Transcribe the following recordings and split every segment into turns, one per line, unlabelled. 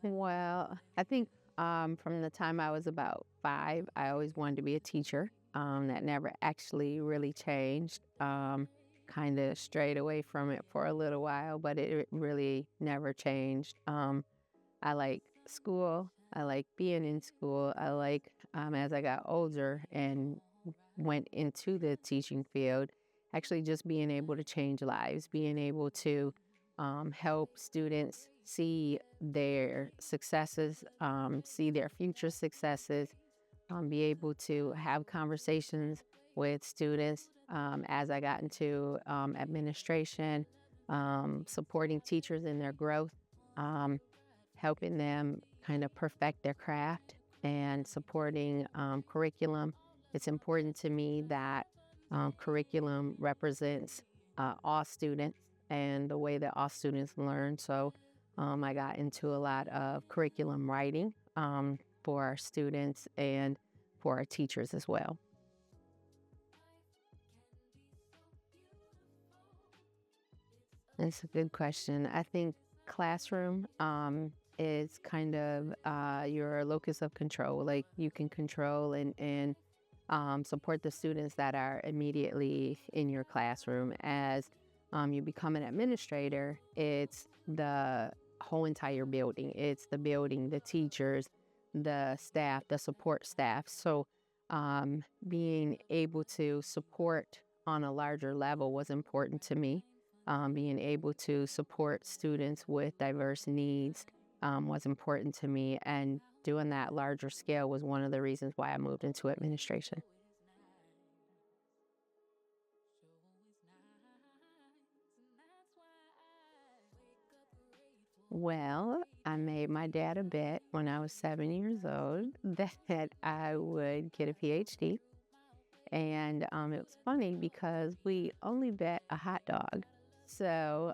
Well, I think from the time I was about 5, I always wanted to be a teacher. That never actually really changed. Kind of strayed away from it for a little while, but it really never changed. I like school. I like being in school. I like, as I got older and went into the teaching field, actually just being able to change lives, being able to help students see their successes, see their future successes, be able to have conversations with students as I got into administration, supporting teachers in their growth, helping them kind of perfect their craft and supporting curriculum. It's important to me that curriculum represents all students and the way that all students learn. So I got into a lot of curriculum writing for our students and for our teachers as well. That's a good question. I think classroom is kind of your locus of control. Like you can control and support the students that are immediately in your classroom. As you become an administrator, it's the whole entire building. It's the building, the teachers, the staff, the support staff. So being able to support on a larger level was important to me. Being able to support students with diverse needs was important to me. And doing that larger scale was one of the reasons why I moved into administration. Well, I made my dad a bet when I was 7 years old that I would get a PhD. And it was funny because we only bet a hot dog. So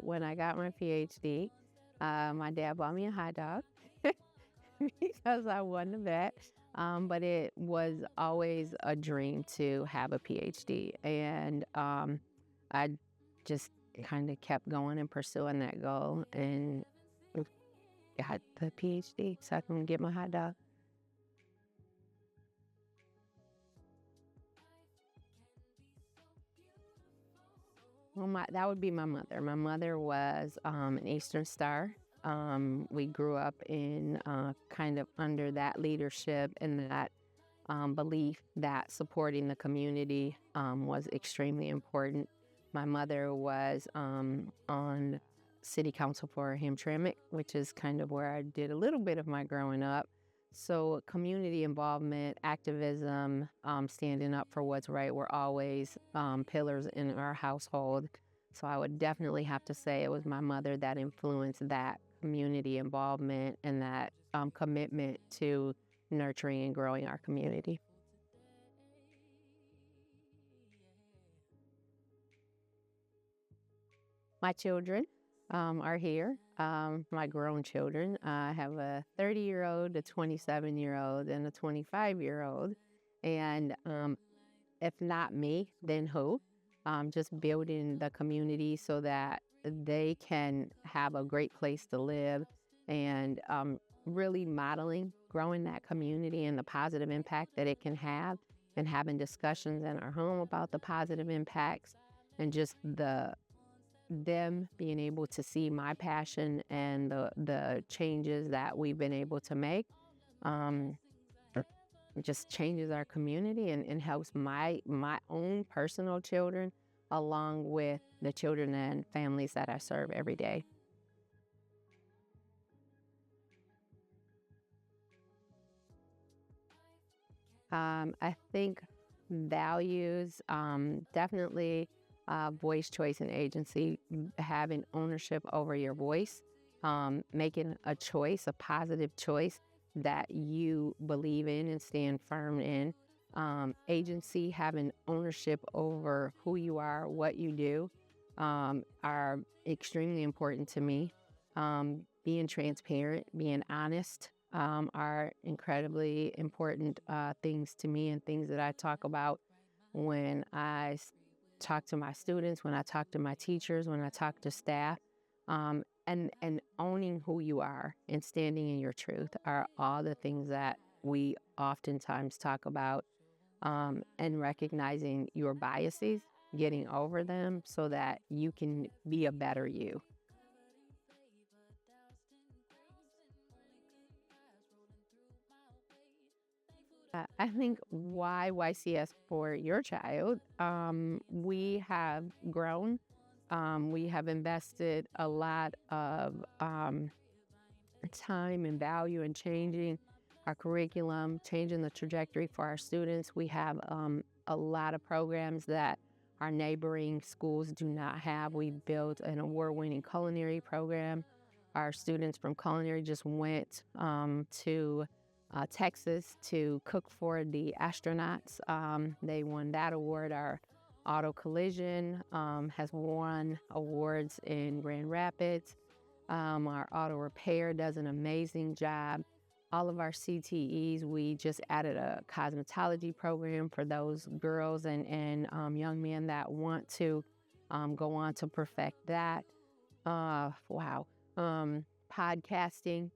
when I got my PhD, my dad bought me a hot dog because I won the bet. But it was always a dream to have a PhD. And I just kind of kept going and pursuing that goal and got the PhD so I can get my hot dog. Well, that would be my mother. My mother was an Eastern Star. We grew up in kind of under that leadership and that belief that supporting the community was extremely important. My mother was on city council for Hamtramck, which is kind of where I did a little bit of my growing up. So community involvement, activism, standing up for what's right were always pillars in our household. So I would definitely have to say it was my mother that influenced that community involvement and that commitment to nurturing and growing our community. My children are here, my grown children. I have a 30-year-old, a 27-year-old, and a 25-year-old. And if not me, then who? Just building the community so that they can have a great place to live and really modeling, growing that community and the positive impact that it can have, and having discussions in our home about the positive impacts and just them being able to see my passion and the changes that we've been able to make. Um, it just changes our community and helps my own personal children along with the children and families that I serve every day. I think values, definitely voice, choice, and agency, having ownership over your voice, making a choice, a positive choice that you believe in and stand firm in. Agency, having ownership over who you are, what you do, are extremely important to me. Being transparent, being honest, are incredibly important things to me and things that I talk about when I talk to my students, when I talk to my teachers, when I talk to staff. And owning who you are and standing in your truth are all the things that we oftentimes talk about, and recognizing your biases, getting over them so that you can be a better you. I think why YCS for your child? We have grown. We have invested a lot of time and value in changing our curriculum, changing the trajectory for our students. We have a lot of programs that our neighboring schools do not have. We built an award-winning culinary program. Our students from culinary just went to Texas to cook for the astronauts. They won that award. Our auto collision has won awards in Grand Rapids. Our auto repair does an amazing job. All of our CTEs, we just added a cosmetology program for those girls and young men that want to go on to perfect that. Wow. Podcasting,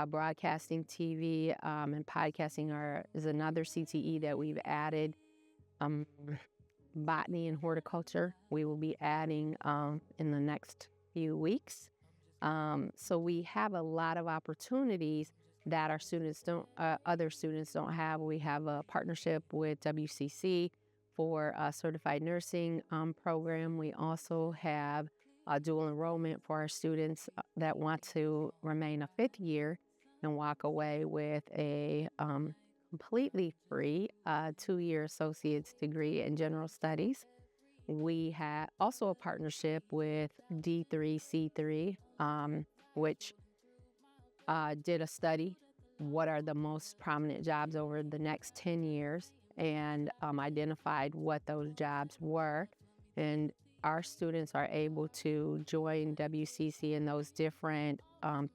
broadcasting, TV, and podcasting is another CTE that we've added. Um, Botany and horticulture, we will be adding in the next few weeks. So we have a lot of opportunities that our students don't, other students don't have. We have a partnership with WCC for a certified nursing program. We also have a dual enrollment for our students that want to remain a fifth year and walk away with a completely free 2-year associate's degree in general studies. We had also a partnership with D3C3, which did a study, what are the most prominent jobs over the next 10 years, and identified what those jobs were. And our students are able to join WCC in those different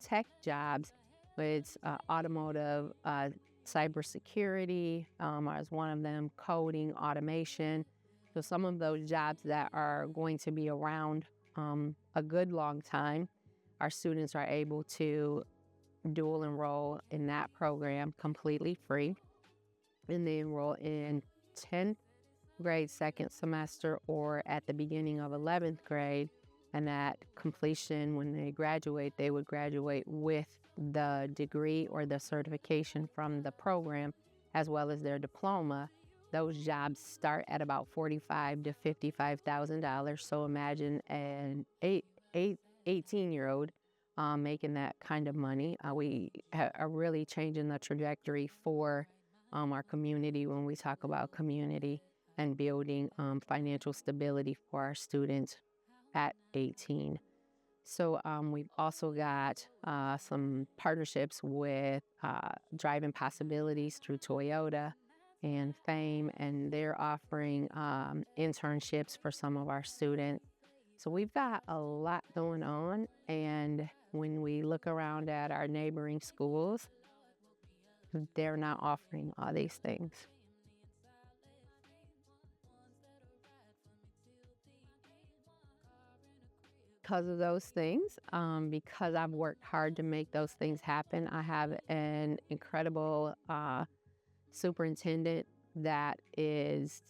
tech jobs, with automotive, cybersecurity as one of them, coding, automation. So some of those jobs that are going to be around a good long time, our students are able to dual enroll in that program completely free. And they enroll in 10th grade second semester or at the beginning of 11th grade. And at completion, when they graduate, they would graduate with the degree or the certification from the program, as well as their diploma. Those jobs start at about $45,000 to $55,000. So imagine an 18-year-old making that kind of money. We are really changing the trajectory for our community when we talk about community and building financial stability for our students at 18. So we've also got some partnerships with Driving Possibilities through Toyota and Fame, and they're offering internships for some of our students. So we've got a lot going on, and when we look around at our neighboring schools, they're not offering all these things. Because of those things, because I've worked hard to make those things happen, I have an incredible superintendent that is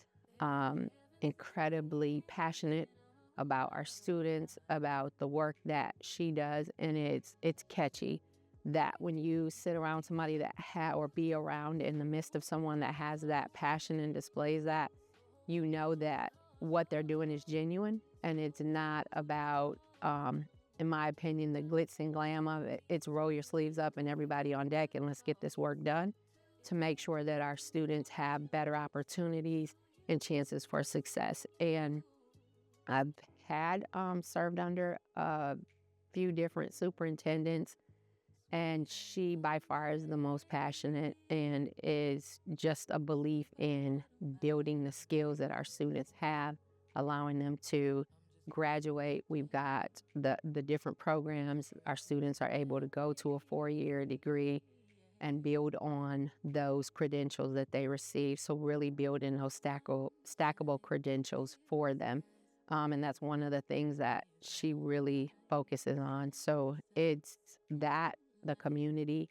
incredibly passionate about our students, about the work that she does, and it's catchy. That when you sit around somebody that or be around in the midst of someone that has that passion and displays that, you know that what they're doing is genuine, and it's not about, in my opinion, the glitz and glam of it. It's roll your sleeves up and everybody on deck and let's get this work done to make sure that our students have better opportunities and chances for success. And I've had served under a few different superintendents, and she by far is the most passionate and is just a belief in building the skills that our students have, allowing them to graduate. We've got the different programs. Our students are able to go to a 4-year degree and build on those credentials that they receive. So really building those stackable credentials for them. And that's one of the things that she really focuses on. So it's that, the community,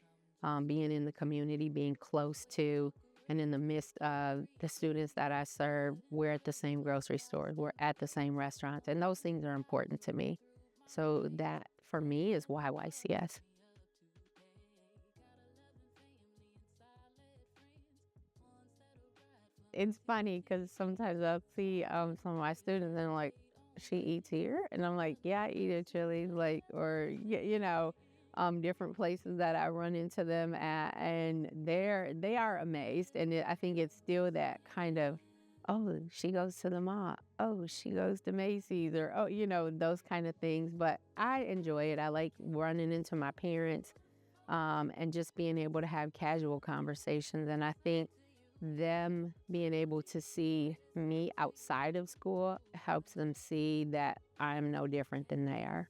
being in the community, being close to and in the midst of the students that I serve. We're at the same grocery stores, we're at the same restaurants, and those things are important to me. So that for me is YYCS. It's funny because sometimes I'll see some of my students and they're like, "She eats here," and I'm like, "Yeah, I eat at Chili's," like, or different places that I run into them at, and they are amazed, and I think it's still that kind of, "Oh, she goes to the mall. Oh, she goes to Macy's," or those kind of things. But I enjoy it. I like running into my parents, and just being able to have casual conversations, and I think them being able to see me outside of school helps them see that I'm no different than they are.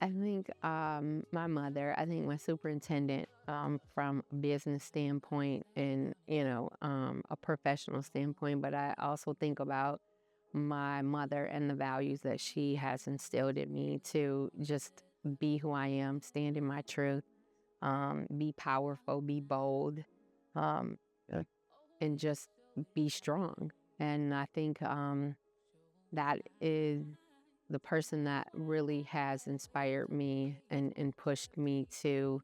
I think my mother, I think my superintendent, from a business standpoint and, a professional standpoint, but I also think about my mother and the values that she has instilled in me to just be who I am, stand in my truth, be powerful, be bold, um, uh, and just be strong. And I think that is the person that really has inspired me and pushed me to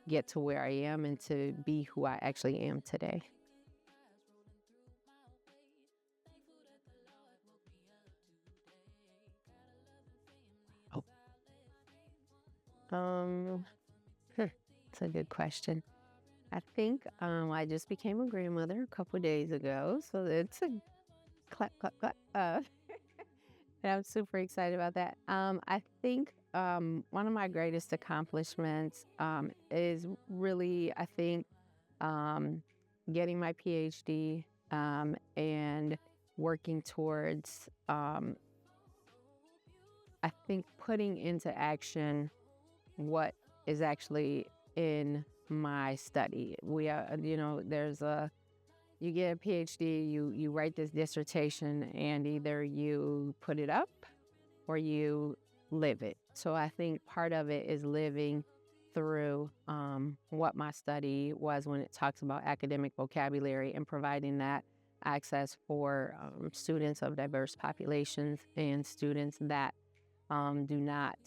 get to where I am and to be who I actually am today. Oh. Um, it's a good question. I think I just became a grandmother a couple days ago, so it's a clap, clap, clap. And I'm super excited about that. I think one of my greatest accomplishments is really, I think, um, getting my PhD, and working towards, I think, putting into action what is actually in my study. There's you get a PhD, you write this dissertation, and either you put it up or you live it. So I think part of it is living through what my study was when it talks about academic vocabulary and providing that access for students of diverse populations and students that do not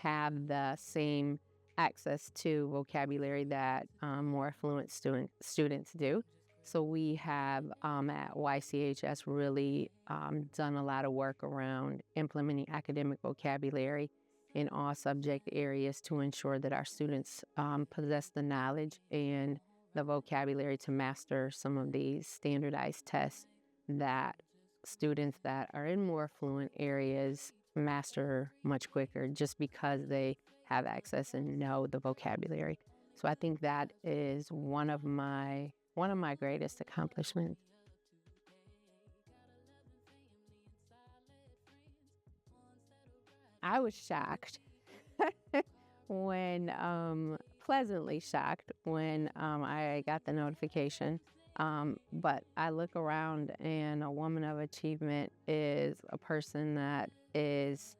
have the same access to vocabulary that more affluent students do. So we have at YCHS really done a lot of work around implementing academic vocabulary in all subject areas to ensure that our students possess the knowledge and the vocabulary to master some of these standardized tests that students that are in more affluent areas master much quicker just because they have access and know the vocabulary. So I think that is one of my greatest accomplishments. I was shocked when pleasantly shocked when I got the notification. But I look around and a woman of achievement is a person that is,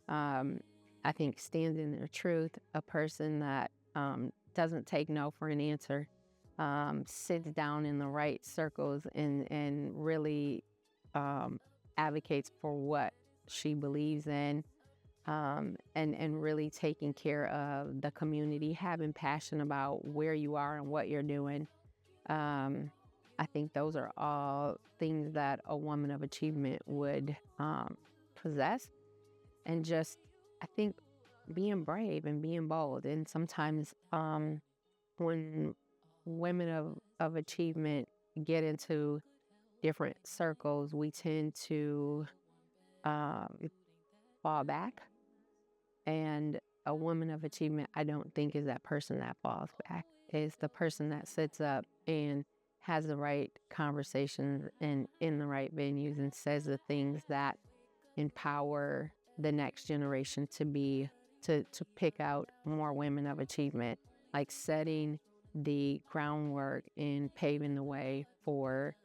um, I think, stands in their truth, a person that doesn't take no for an answer, sits down in the right circles and really advocates for what she believes in, and really taking care of the community, having passion about where you are and what you're doing. Um, I think those are all things that a woman of achievement would possess. And just, I think, being brave and being bold. And sometimes when women of achievement get into different circles, we tend to um, fall back. And a woman of achievement, I don't think, is that person that falls back. It's the person that sits up and has the right conversations and in the right venues and says the things that empower the next generation to pick out more women of achievement, like setting the groundwork in paving the way for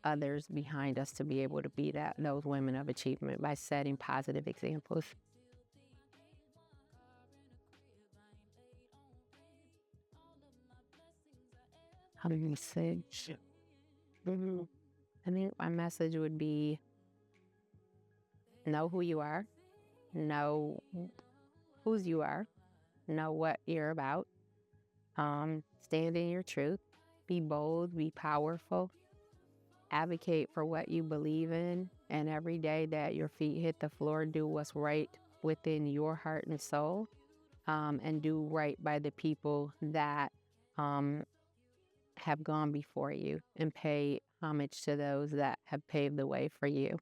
others behind us to be able to be those women of achievement by setting positive examples. How do you say? I think my message would be know who you are, know whose you are, know what you're about, stand in your truth, be bold, be powerful, advocate for what you believe in, and every day that your feet hit the floor, do what's right within your heart and soul, and do right by the people that have gone before you, and pay homage to those that have paved the way for you.